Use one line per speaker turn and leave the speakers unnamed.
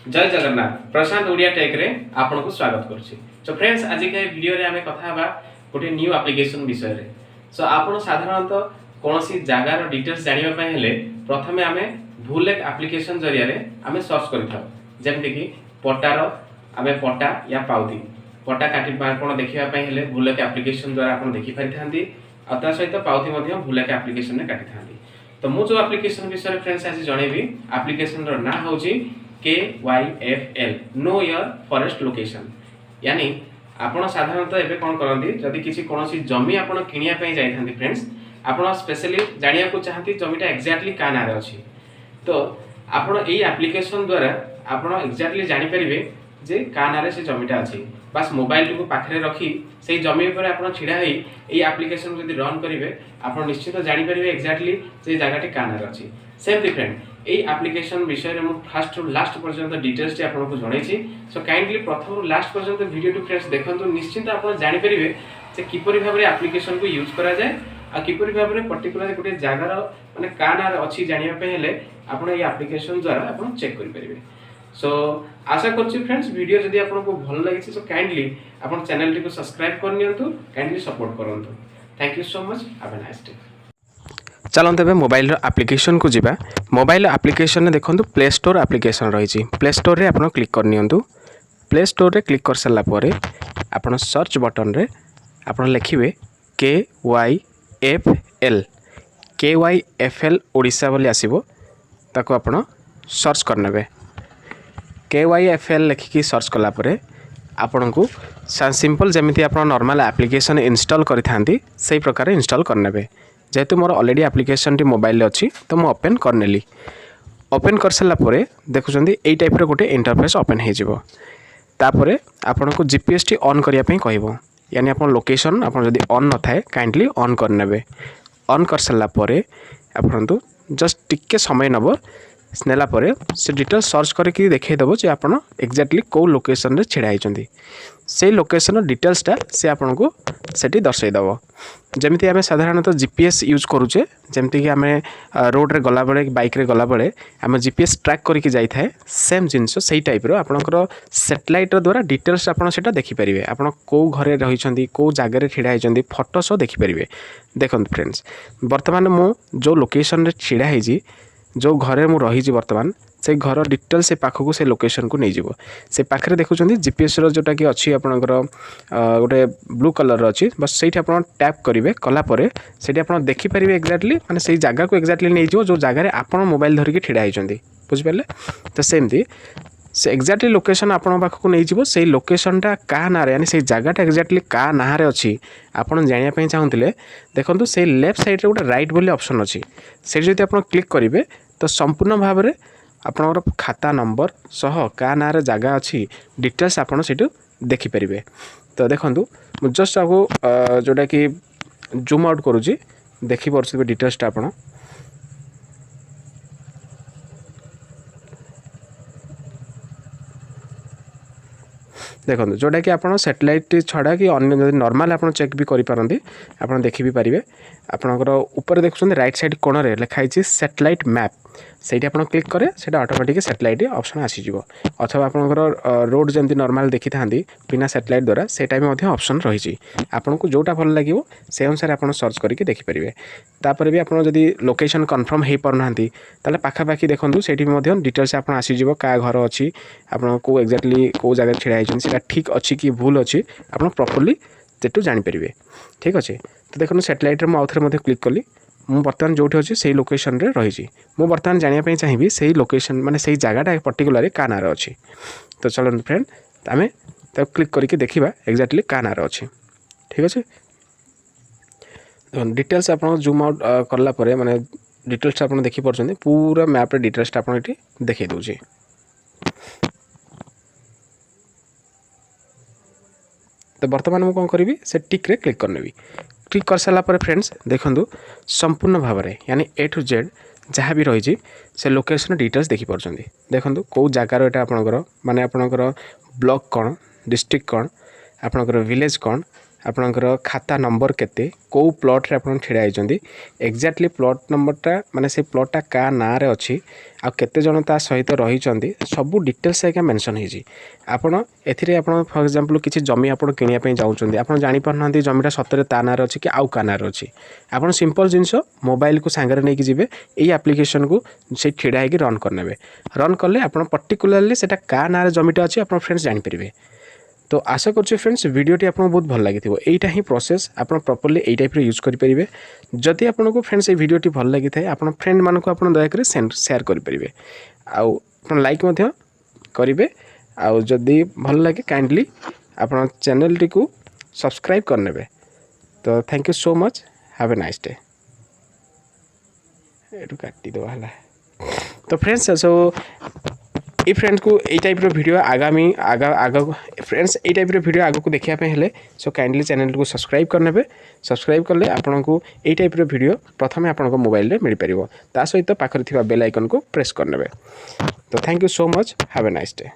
जय जगन्नाथ प्रशांत ओडिया टेक रे आपन को स्वागत करछि। सो फ्रेंड्स आज के वीडियो रे हमें कथा हबा गोटे न्यू एप्लीकेशन विषय रे। सो आपन साधारणतः कोनोसी जगार डिटेल्स जानिबा पय हेले प्रथमे हमें भूलेक एप्लीकेशन जरिया रे हमें सर्च करिथाउ। जेमति कि पट्टार हमें पट्टा या पाउती पट्टा काटी कोन देखिबा पय हेले भूलेक एप्लीकेशन द्वारा आपन देखि परिथांती आ ता सहित पाउती मध्ये भूलेक एप्लीकेशन रे काटिथांती। तो मु जो एप्लीकेशन विषय रे फ्रेंड्स आज जणेबी एप्लीकेशन रो ना होची KYFL know your forest location. यानी आपण साधारणतः एबे कोन करंती जदि किसी कोनोसी जमी आपण किनिया पय जाई थांती फ्रेंड्स आपण स्पेशली जानिया को चाहती जमीटा एक्जेक्टली का नारे अछि तो आपण एई एप्लीकेशन द्वारा आपण एक्जेक्टली जानि परिबे जे का नारे से जमीटा अछि। बस मोबाइल को पाखरे रखी से जमी ऊपर आपण छिडा हेई एई एप्लीकेशन जदि रन करिवे आपण निश्चित जानि परिबे एक्जेक्टली जे जगाटी का नारे अछि। सेम डिफरेंट एई एप्लीकेशन विषय रे मु फर्स्ट टू लास्ट पर्यंत डिटेल्स टी आपन को जणाइछि। सो काइंडली प्रथम रु लास्ट पर्यंत वीडियो टू फ्रेंड्स देखंतु निश्चित आपण जानि परिबे जे किपरि भाबरे एप्लीकेशन को यूज करा जाय आ किपरि भाबरे पर्टिकुलर गोटे जगार माने का नार अछि जानिया पे हेले आपण एई एप्लीकेशन द्वारा आपण चेक करि परिबे। सो आशा करछि फ्रेंड्स वीडियो जदि आपन को भल लागिछि सो काइंडली आपण चैनल टी को सब्सक्राइब कर नियंतु काइंडली सपोर्ट करंतु। Thank you so much have a nice day.
चलते ए मोबाइल एप्लीकेशन को जीवा। मोबाइल एप्लीकेशन में देखो प्ले स्टोर एप्लीकेशन रही। प्ले स्टोर रे आपन क्लिक करनियंतु। प्ले स्टोर रे क्लिक कर सारा पर आपन सर्च बटन रे आपन लिखिबे KYFL ओडिशा बोली आसीबो ताको आपन सर्च करनेबे। KYFL लिखिकी सर्च कला परे आपन को सिंपल जमिति आपन नॉर्मल एप्लीकेशन इंस्टॉल करि थांती सही प्रकार इंस्टॉल करनेबे। जेहेतु मोर ऑलरेडी एप्लीकेशन टी मोबाइल अच्छी तो मुझे ओपन करनेली। ओपन कर सारा पर देखुं यही टाइप गोटे इंटरफेस ओपन हो तापर आपन को जीपीएस टी ऑन करने कहब। यानी आप लोकेशन आप जब ऑन न थाए काइंडली ऑन करने। ऑन कर सारा पर आपन तो जस्ट टिके समय नब नेला पर से डिटेल सर्च करके देखईदेव जे आप एक्जाक्टली कौ लोकेशन रे छिड़ा होती से लोकेशन डिटेल्सटा से आपन को सेठी दर्शाईदेव। जमीती आम साधारणतः जीपीएस यूज करुचे जमती कि आम रोड रे गला बेले बाइक रे गला बेले आम जीपीएस ट्रैक करके जाई थाए सेम जिनस सही टाइप रो आपनकर सैटेलाइट द्वारा डिटेल्स आपन सेटा देखि परिबे। आपन को घरे रहिछंती को जागा रे छिड़ा होइछंती फोटो सो देखि परिबे। देखंत फ्रेंड्स वर्तमान मो जो लोकेशन रे छिड़ा हेजी जो घरे मु रही वर्तमान से घर डिटेल से पाखक से लोकेशन को नहीं जीवो। से पाखरे देखुं जीपीएस रो जोटा कि अच्छी आपनकर गोटे ब्लू कलर अच्छी बस से टैप करेंगे कलापर से देखी पारे एक्जाक्टली माने से जगह को एक्जाक्टली नहीं जीवो जो जगह आप मोबाइल धरिकी ठिड़ा होती बुझिपारे। तो सेमती से एक्जाक्टली लोकेशन आपण पाखक नहीं जीवो से लोकेशनटा क्या ना यानी से जगहटा एक्जाक्टली क्या ना अच्छी आपन जानिया चाहूँगे देखो से लेफ्ट साइड रे गोटे राइट बोली ऑप्शन अच्छी से जब आप क्लिक करेंगे तो संपूर्ण भाव में आपनर खाता नंबर सह क्या ना जगह अच्छी डिटेल्स आपन से देखिपारे। तो देखूँ जस्ट आपको जोटा कि जूम आउट करुँची देखिपे डिटेल्सटा आपन देखो जोटा कि आपन सैटेलाइट छड़ा कि अन्य नॉर्मल आपन चेक भी करि पारंती आपन देखि भी पारिबे। आपनकर ऊपर देखुछन राइट साइड कोण रे लिखा है सैटेलाइट मैप से आप क्लिक करे से ऑटोमेटिक सैटेलाइट ऑप्शन आसीज अथवा आपनकर रोड जमी नॉर्मल देखी था बिना सैटेलाइट द्वारा से टाइम ऑप्शन रही आपन को जोटा भल लगे से अनुसार आप सर्च करके देखिपारे। तापर भी आपन जदि लोकेशन कन्फर्म हो पारना ताले पाखापाखि देखूँ से डिटेल्स आप आसीज क्या घर अच्छी आप को एक्जाक्टली कौ जगह छिड़ा होती ठीक अच्छी कि भूल अच्छी आप प्रॉपर्ली सेटू जानीपर। ठीक अच्छे तो देखो सैटेलाइट में आउे क्लिक कली मु बर्तमान जो अच्छी से लोकेशन रे रही मु बर्तमान जानापी चाहिए से लोकेशन माने से जगहटा पर्टिकुलर क्या नार अच्छी। तो चलो फ्रेंड आम क्लिक करके देखा एक्जाक्टली क्या नार अच्छी। ठीक अच्छे डिटेल्स आप जूम आउट कला माने डिटेल्स आप देखिपे पूरा मैप रे डिटेल्स आप देखी दूसरी। तो बर्तमान मुझे कौन करी से टिक रे क्लिक करनेबी। क्लिक कर सारा पर फ्रेंड्स देखो संपूर्ण भाव में यानी ए टू जेड जहाँ भी रही से लोकेशन डिटेल्स देखिपार। देखो कौ जगार यहाँ आपणकर माने आपणकर ब्लॉक कौन डिस्ट्रिक्ट कौन आपणकर विलेज कौन आपणकर खाता नंबर केते को प्लॉट रे आपण ठिड़ा होइचंदी एक्जेक्टली प्लॉट नंबरटा माने से प्लॉटटा का ना रे अछि आ केते जण ता सहित रहिचंदी सब डिटेल्स एका मेंशन हेजी आपण एथिरे आपण फॉर एग्जांपल किछि जमी आपण किनिया पई जाउचंदी आपण जानि परनांती जमीटा सतरे ता ना रे अछि कि आउ का ना रे अछि आपण सिंपल जिंस मोबाइल को सांगरे नै कि जिवे एई एप्लीकेशन को से ठिड़ा हेकि रन करनेबे रन करले आपण पर्टिकुलरली सेटा का ना रे जमीटा अछि आपण फ्रेंड्स जानि परिबे। तो आशा करछि फ्रेंड्स वीडियोटी आपको बहुत भल लगी एटा ही प्रोसेस आपण प्रॉपर्ली एई टाइप रे यूज करि परिबे। जदि आपको फ्रेंड्स ए वीडियोटी भल लगी थाए आपण फ्रेंड मानको आपण दया करी शेयर करि परिबे आउ आपण लाइक मध्य करिवे आउ जदि भल लगे काइंडली आपण चैनल टी को सब्सक्राइब करनेबे। तो thank you so much have a nice day. एटू काटी दो हला। तो फ्रेंड्स सो ए फ्रेंड्स को ए टाइप रो वीडियो आगामी आगा फ्रेंड्स ए टाइप रो वीडियो आगो को देखिया पे हेले सो काइंडली चैनल को सब्सक्राइब करनेबे। सब्सक्राइब करले आपन को ए टाइप रो वीडियो प्रथमे आपन को मोबाइल रे मिल परिबो ता सहित पाखर थिबा बेल आइकन को प्रेस करनेबे। तो thank you so much have a nice day.